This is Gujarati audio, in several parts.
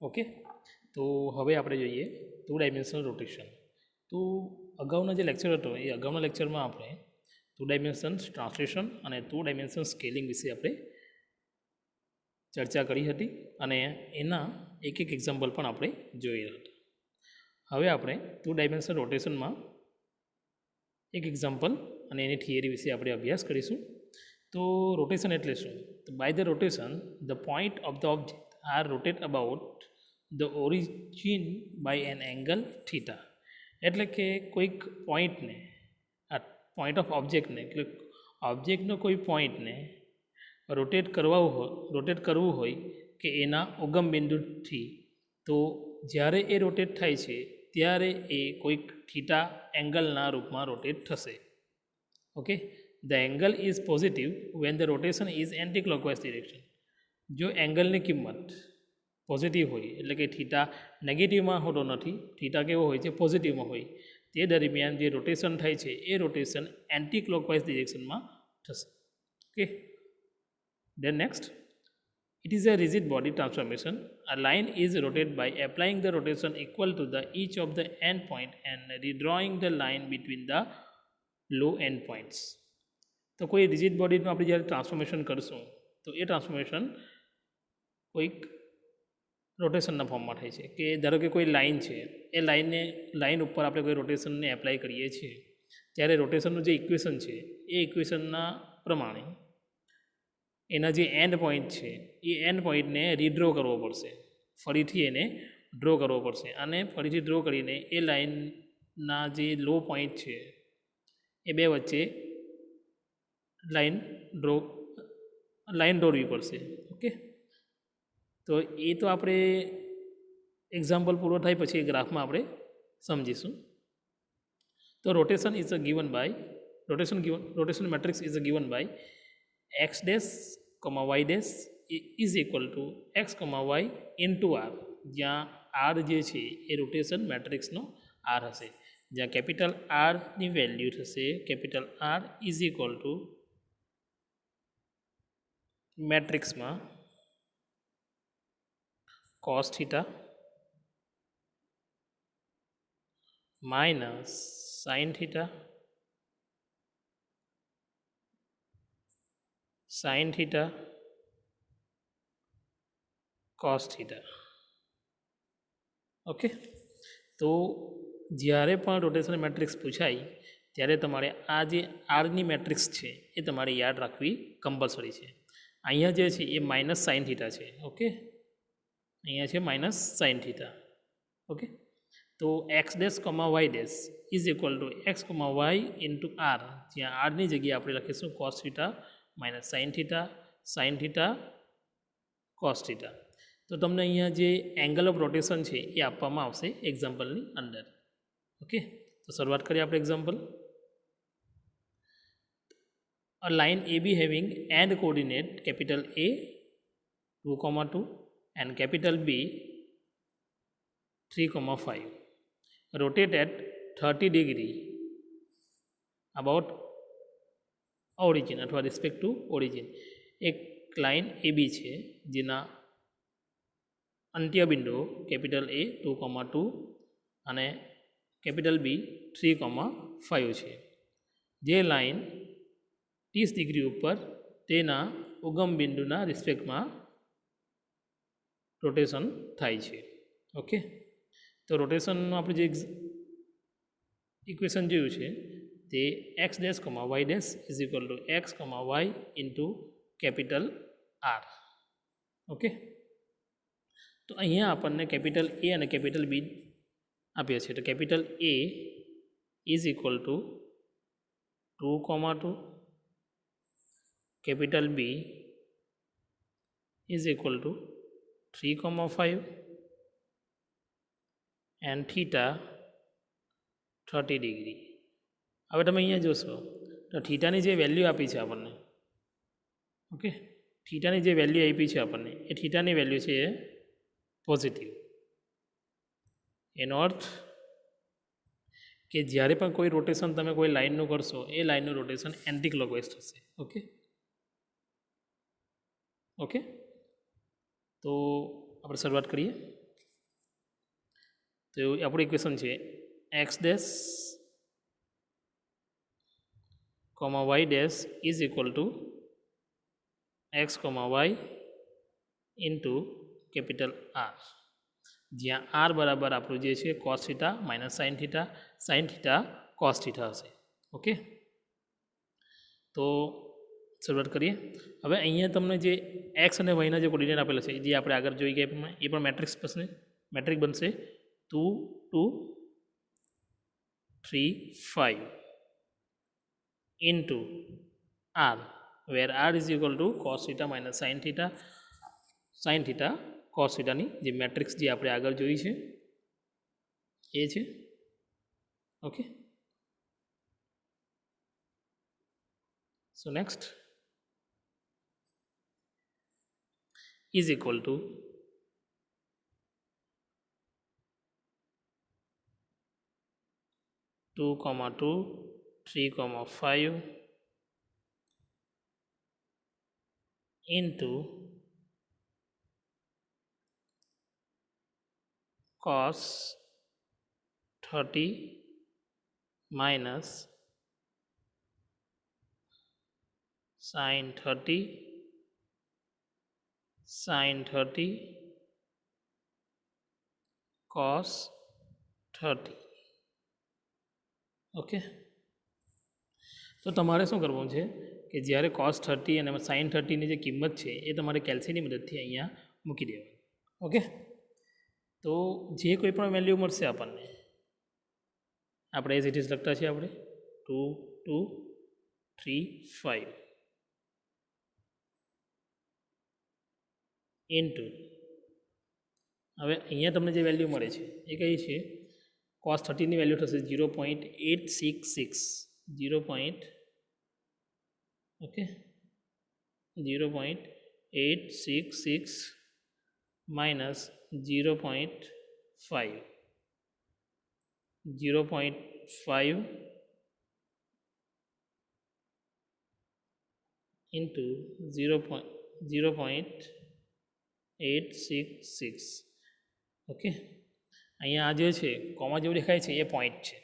ઓકે, તો હવે આપણે જોઈએ 2 ડાયમેન્શનલ રોટેશન. તો અગાઉના જે લેક્ચર હતો એ અગાઉના લેક્ચરમાં આપણે 2 ડાયમેન્શન્સ ટ્રાન્સલેશન અને 2 ડાયમેન્શન સ્કેલિંગ વિશે આપણે ચર્ચા કરી હતી અને એના એક એક્ઝામ્પલ પણ આપણે જોયા હતા. હવે આપણે 2 ડાયમેન્શનલ રોટેશનમાં એક એક્ઝામ્પલ અને એની થિયરી વિશે આપણે અભ્યાસ કરીશું. તો રોટેશન એટલે શું? તો by the rotation the point of the object are rotate about the origin by an angle theta. એટલે કે કોઈક પોઈન્ટને, આ પોઈન્ટ ઓફ ઓબ્જેક્ટને, એટલે ઓબ્જેક્ટનો કોઈ પોઈન્ટને રોટેટ કરવું હોય કે એના ઉગમ બિંદુથી, તો જ્યારે એ રોટેટ થાય છે ત્યારે એ કોઈક થીટા એંગલના રૂપમાં રોટેટ થશે. Okay, the angle is positive when the rotation is anti clockwise direction. જો એંગલની કિંમત પોઝિટિવ હોય, એટલે કે થીટા નેગેટિવમાં હોતો નથી, થીટા કેવો હોય છે? પોઝિટિવમાં હોય, તે દરમિયાન જે રોટેશન થાય છે એ રોટેશન એન્ટી ક્લોકવાઇઝ ડિરેક્શનમાં થશે. Okay, then next, it is a rigid body transformation. A line is rotated by applying the rotation equal to the each of the end point and redrawing the line between the low end points. તો કોઈ રિજિડ બોડીનું આપણે જ્યારે ટ્રાન્સફોર્મેશન કરશું તો એ ટ્રાન્સફોર્મેશન કોઈક રોટેશનના ફોર્મમાં થાય છે. કે ધારો કે કોઈ લાઇન છે, એ લાઇન ઉપર આપણે કોઈ રોટેશનને એપ્લાય કરીએ છીએ ત્યારે રોટેશનનું જે ઇક્વેશન છે એ ઇક્વેશનના પ્રમાણે એના જે એન્ડ પોઈન્ટ છે એ એન્ડ પોઈન્ટને રીડ્રો કરવો પડશે, ફરીથી એને ડ્રો કરવો પડશે, અને ફરીથી ડ્રો કરીને એ લાઇનના જે લો પોઈન્ટ છે એ બે વચ્ચે લાઇન દોરવી પડશે. ઓકે, તો એ તો આપણે એક્ઝામ્પલ પૂરો થાય પછી એ ગ્રાફમાં આપણે સમજીશું. તો rotation matrix is given by x dash, y dash is equal to x, y into r, જ્યાં r જે છે એ રોટેશન મેટ્રિક્સનો r હશે, જ્યાં કેપિટલ આરની વેલ્યુ થશે capital R is equal two મેટ્રિક્સમાં cos theta minus sine theta sin theta cos theta. Okay, તો જ્યારે પણ રોટેશન મેટ્રિક્સ પૂછાય ત્યારે તમારે આ જે આરની મેટ્રિક્સ છે એ તમારે યાદ રાખવી કમ્પલસરી છે. અહીંયા જે છે એ માઇનસ સાઇન થીટા છે. ઓકે, અહીંયા છે માઇનસ સાઇન થીટા. ઓકે, તો x dash y dash is equal to x y into R, જ્યાં આરની જગ્યાએ આપણે લખીશું cos theta minus sine theta cos theta. તો તમને અહીંયા જે એંગલ ઓફ રોટેશન છે એ આપવામાં આવશે એક્ઝામ્પલની અંદર. ઓકે, તો શરૂઆત કરીએ આપણે example. A line A B having and coordinate capital A 2,2 and capital B 3,5 rotate at 30 degree about origin અથવા રિસ્પેક્ટ ટુ ઓરિજિન. એક લાઇન એ બી છે જેના અંત્ય બિંદુઓ કેપિટલ A 2,2 અને કેપિટલ B 3,5 છે. જે લાઇન 30 ડિગ્રી ઉપર તેના ઉગમ બિંદુના રિસ્પેક્ટમાં રોટેશન થાય છે. ઓકે, તો રોટેશનનું આપણે જે ઇક્વેશન જોયું છે તે x dash y dash is equal to x y into capital R. Okay, તો અહીંયા આપણને કેપિટલ A અને કેપિટલ B આપ્યા છે. તો capital A is equal to 2,2, capital B is equal to 3,5 and theta 30 degree. હવે તમે અહીંયા જોશો તો થીટાની જે વેલ્યુ આપી છે આપણને, ઓકે, થીટાની જે વેલ્યુ આપી છે આપણને એ થીટાની વેલ્યુ છે એ પોઝિટિવ. એનો અર્થ કે જ્યારે પણ કોઈ રોટેશન તમે કોઈ લાઇનનું કરશો એ લાઇનનું રોટેશન એન્ટી ક્લોકવાઇઝ થશે. ઓકે, ઓકે, તો આપણે શરૂઆત કરીએ. તો આપણું ઇક્વેશન છે x dash comma y dash is equal to x comma y into capital R, જ્યાં આર બરાબર આપણું જે છે cos theta minus sine theta cos theta હશે. ઓકે, તો શરૂઆત કરીએ. હવે અહીંયા તમને જે એક્સ અને વાયના જે કોર્ડિનેટ આપેલા છે જે આપણે આગળ જોઈ ગયા એ પણ મેટ્રિક બનશે 2 2 3 5 into R, where R is equal to cos theta minus sine theta cos થીટાની જે મેટ્રિક્સ જે આપણે આગળ જોઈ છે એ છે. Okay, so next is equal to 2, 2, 3, 5 into cos 30 minus sin 30 cos 30. Okay, તો તમારે શું કરવું છે કે જ્યારે cos 30 અને sin 30ની જે કિંમત છે એ તમારે કેલ્સીની મદદથી અહીંયા મૂકી દેવાની. ઓકે, તો જે કોઈ પણ વેલ્યુ મળશે આપણને આપણે એઝ ઇટ ઇઝ લખતા છીએ આપણે 2 2 3 5 ઇન્ટુ, હવે અહીંયા તમને જે વેલ્યુ મળે છે એ કઈ છે cos 30ની વેલ્યુ થશે 0.866 ઓકે 0.866 માઇનસ 0.5 ઇન્ટુ 0.866. ઓકે, અહીંયા આ જે છે કોમા જેવું દેખાય છે એ પોઈન્ટ છે,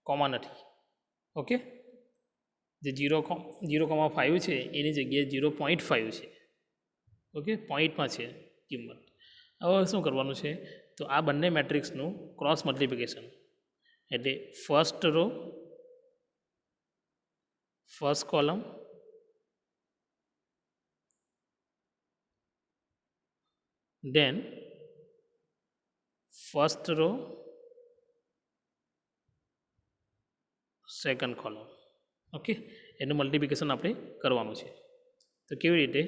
કોમા નથી. ઓકે, જે 0.5 છે એની જગ્યાએ 0.5 છે. ઓકે, પોઈન્ટમાં છે કિંમત. હવે શું કરવાનું છે તો આ બંને મેટ્રિક્સનું ક્રોસ મલ્ટિપ્લિકેશન, એટલે first row first column then first row second column. Okay, એનું મલ્ટિપ્લિકેશન આપણે કરવાનું છે. તો કેવી રીતે?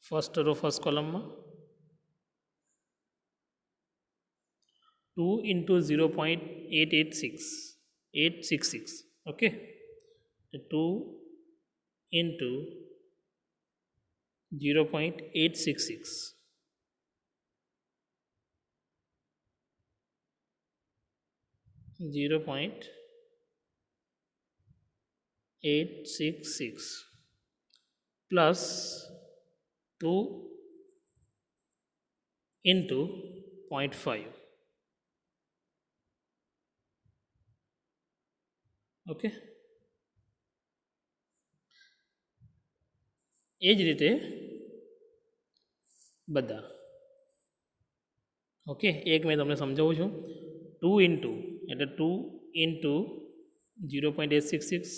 ફર્સ્ટ રો ફર્સ્ટ કોલમમાં 2 into 0.866. Okay, 2 into 0.866 0.866 plus 2 into 0.5. Okay, એ જ રીતે બધા. ઓકે, એક મેં તમને સમજાવું છું. 2 ઇન્ટુ એટલે 2 ઇન્ટુ 0.866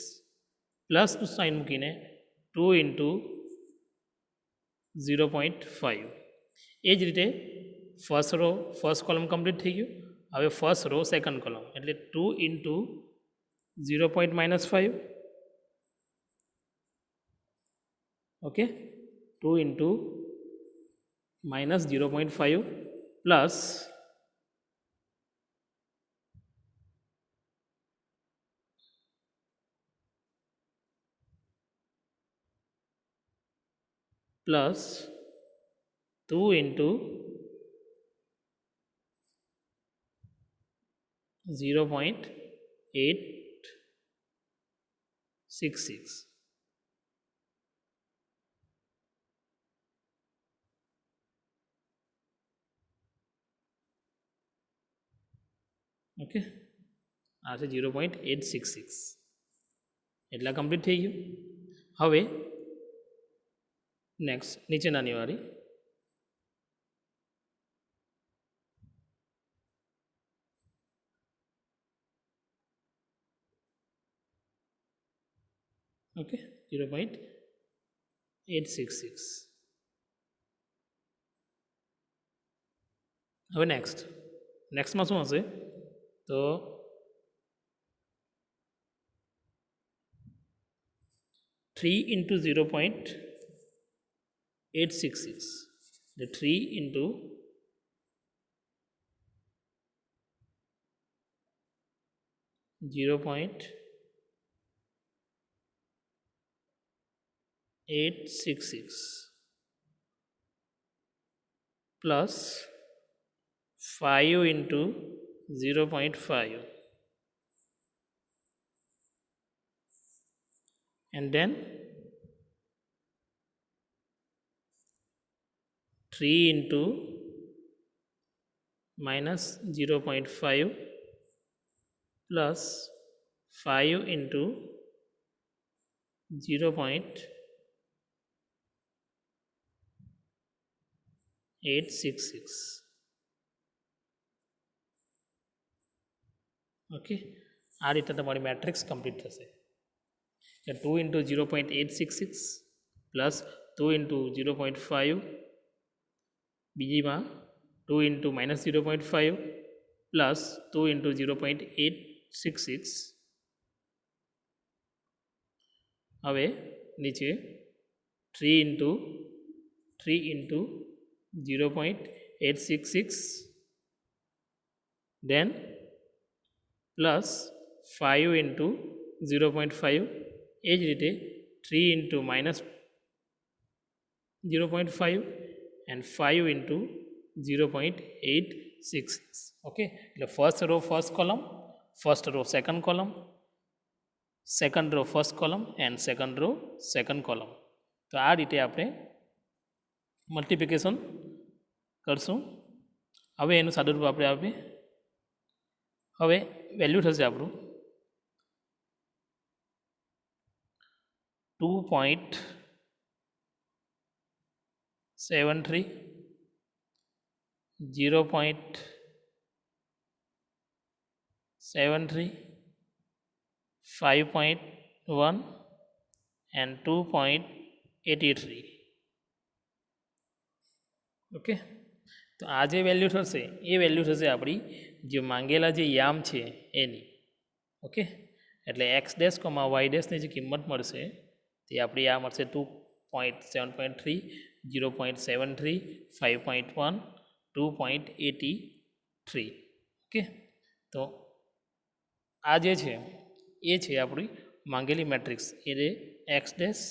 પ્લસ સાઇન મૂકીને 2 ઇન્ટુ 0.5. એ જ રીતે first row first column complete થઈ ગયું. હવે ફર્સ્ટ રો સેકન્ડ કોલમ એટલે 2 into 0.-5. Okay, 2 into minus 0.5 plus plus 2 into 0.866. Okay, આ છે 0.866. એટલા કમ્પ્લીટ થઈ ગયું. હવે નેક્સ્ટ નીચેનાની વાળી. ઓકે, 0.866. હવે નેક્સ્ટમાં શું હશે તો 3 into 0.866. The 3 into 0.866 plus 5 into 0.5, and then 3 into minus 0.5 plus 5 into 0.866. Okay, આ રીતે તમારી મેટ્રિક્સ કમ્પ્લીટ થશે. 2 into 0.866 plus 2 into 0.5, બીજીમાં 2 into minus 0.5 plus 2 into 0.866. હવે નીચે 3 into 0.866, then plus 5 into 0.5, એ જ રીતે 3 into minus 0.5 and 5 into 0.866. Okay, એટલે first row first column, first row second column, second row first column and second row second column. તો આ રીતે આપણે મલ્ટિપ્લિકેશન કરશું. હવે એનું સાદું રૂપ આપણે આપીએ. હવે વેલ્યુ થશે આપણું 2.73, 0.73, 5.1 and 2.83. ઓકે, તો આ જે વેલ્યુ થશે એ વેલ્યુ થશે આપણી જે માંગેલા જે યામ છે એની. ઓકે, એટલે એક્સ ડેશ કોમા વાય ડેશની જે કિંમત મળશે તે આપણી આ મળશે 2.7.3, 0.73, 5.1, 2.83. ઓકે, તો આ જે છે એ છે આપણી માંગેલી મેટ્રિક્સ. એટલે એક્સ ડેશ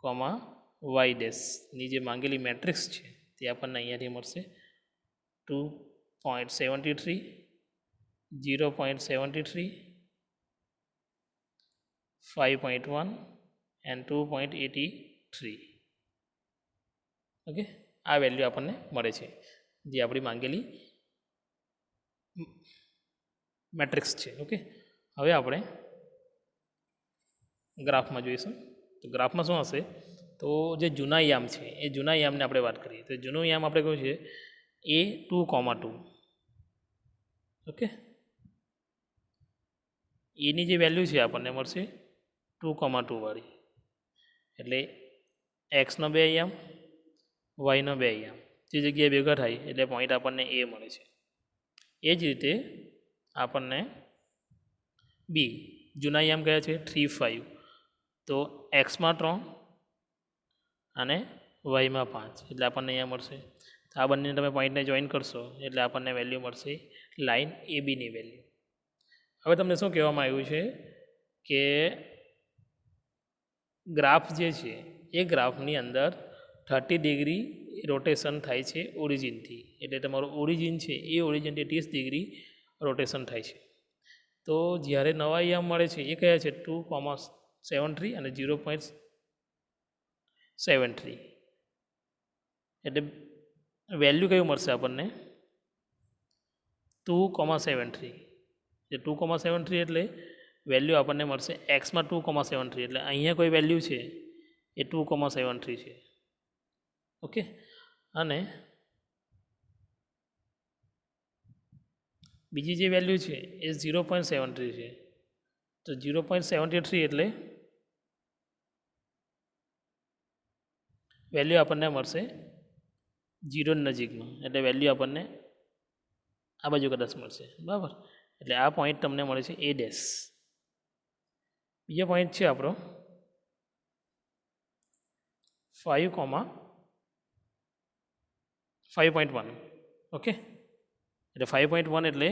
કોમા વાય ડેશની જે માંગેલી મેટ્રિક્સ છે તે આપણને અહીંયાથી મળશે 2.73, 0.73, 5.1 and 2.83. ઓકે, આ વેલ્યુ આપણને મળે છે જે આપણી માંગેલી મેટ્રિક્સ છે. ઓકે, હવે આપણે ગ્રાફમાં જોઈશું. તો ગ્રાફમાં શું હશે તો જે જૂના યામ છે એ જૂના યામને આપણે વાત કરીએ તો જૂનું યામ આપણે કહ્યું છે A2,2. ઓકે, એની જે વેલ્યુ છે આપણને મળશે 2,2 વાળી. એટલે એક્સનો 2 યામ, વાયનો 2 યામ જે જગ્યાએ ભેગા થાય એટલે પોઈન્ટ આપણને એ મળે છે. એ જ રીતે આપણને બી જૂના યામ કયા છે 3, 5. તો એક્સમાં 3 અને વાયમાં 5 એટલે આપણને અહીંયા મળશે. તો આ બંને તમે પોઈન્ટને જોઈન કરશો એટલે આપણને વેલ્યુ મળશે લાઇન એ બીની વેલ્યુ. હવે તમને શું કહેવામાં આવ્યું છે કે ગ્રાફ જે છે એ ગ્રાફની અંદર 30 ડિગ્રી રોટેશન થાય છે ઓરિજિનથી. એટલે તમારું ઓરિજિન છે એ ઓરિજિનથી 30 ડિગ્રી રોટેશન થાય છે. તો જ્યારે નવા યામ મળે છે એ કયા છે 2,73 અને 0.73. એટલે વેલ્યુ કયું મળશે આપણને 2,73 એટલે 2,73 એટલે વેલ્યુ આપણને મળશે એક્સમાં 2,73 એટલે અહીંયા કોઈ વેલ્યુ છે એ 2,73 છે. ઓકે, અને બીજી જે વેલ્યુ છે એ 0.73 છે. તો 0.73 એટલે વેલ્યુ આપણને મળશે 0 નજીકમાં, એટલે વેલ્યુ આપણને આ બાજુ કદાચ મળશે. બરાબર, એટલે આ પોઈન્ટ તમને મળે છે એ ડેશ. બીજો પોઈન્ટ છે આપણો 5,5.1. ઓકે, એટલે 5.1 એટલે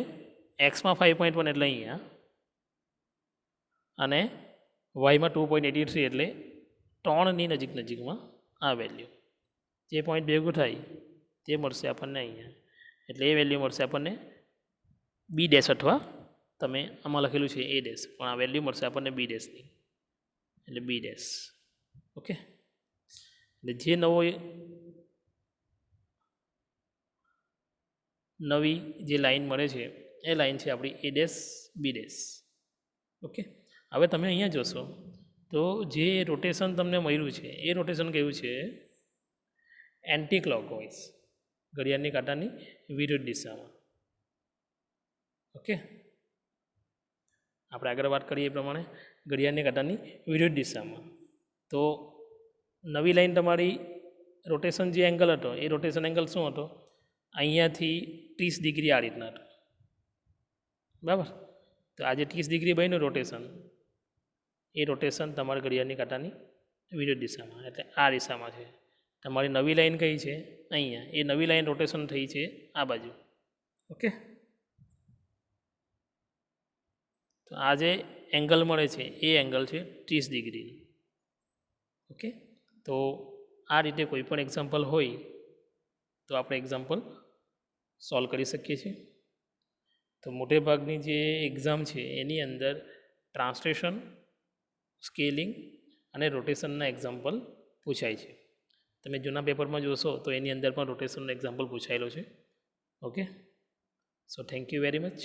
એક્સમાં 5.1 એટલે અહીંયા, અને વાયમાં 2.83 એટલે 3ની નજીકમાં આ વેલ્યુ. જે પોઈન્ટ ભેગું થાય તે મળશે આપણને અહીંયા, એટલે એ વેલ્યુ મળશે આપણને બી ડેશ, અથવા તમે આમાં લખેલું છે એ ડેશ, પણ આ વેલ્યુ મળશે આપણને બી ડેશની, એટલે બી ડેશ. ઓકે, એટલે જે નવી જે લાઈન મળે છે એ લાઈન છે આપણી A dash B dash. Okay, હવે તમે અહીંયા જોશો તો જે રોટેશન તમને મળ્યું છે એ રોટેશન કેવું છે? એન્ટી ક્લોકવાઇઝ, ઘડિયાળની કાંટાની વિરુદ્ધ દિશામાં. ઓકે, આપણે આગળ વાત કરીએ એ પ્રમાણે ઘડિયાળની કાંટાની વિરુદ્ધ દિશામાં. તો નવી લાઈન તમારી રોટેશન જે એંગલ હતો એ રોટેશન એંગલ શું હતો? અહીંયાથી 30 ડિગ્રી આ રીતના હતો. બરાબર, તો આ જે 30 ડિગ્રી બન્યું રોટેશન, એ રોટેશન તમારા ઘડિયાળની કાંટાની વિરુદ્ધ દિશામાં, એટલે આ દિશામાં છે. તમારી નવી લાઈન કઈ છે? અહીંયા. એ નવી લાઈન રોટેશન થઈ છે આ બાજુ. ઓકે, તો આ જે એંગલ મળે છે એ એંગલ છે 30 ડિગ્રી. ઓકે, તો આ રીતે કોઈ પણ એક્ઝામ્પલ હોય તો આપણે એક્ઝામ્પલ સોલ્વ કરી શકીએ છીએ. તો મોટે ભાગની જે એક્ઝામ છે એની અંદર ટ્રાન્સલેશન, સ્કેલિંગ અને રોટેશનના એક્ઝામ્પલ પૂછાય છે. તમે જૂના પેપરમાં જોશો તો એની અંદર પણ રોટેશનનો એક્ઝામ્પલ પૂછાયેલો છે. Okay, so thank you very much.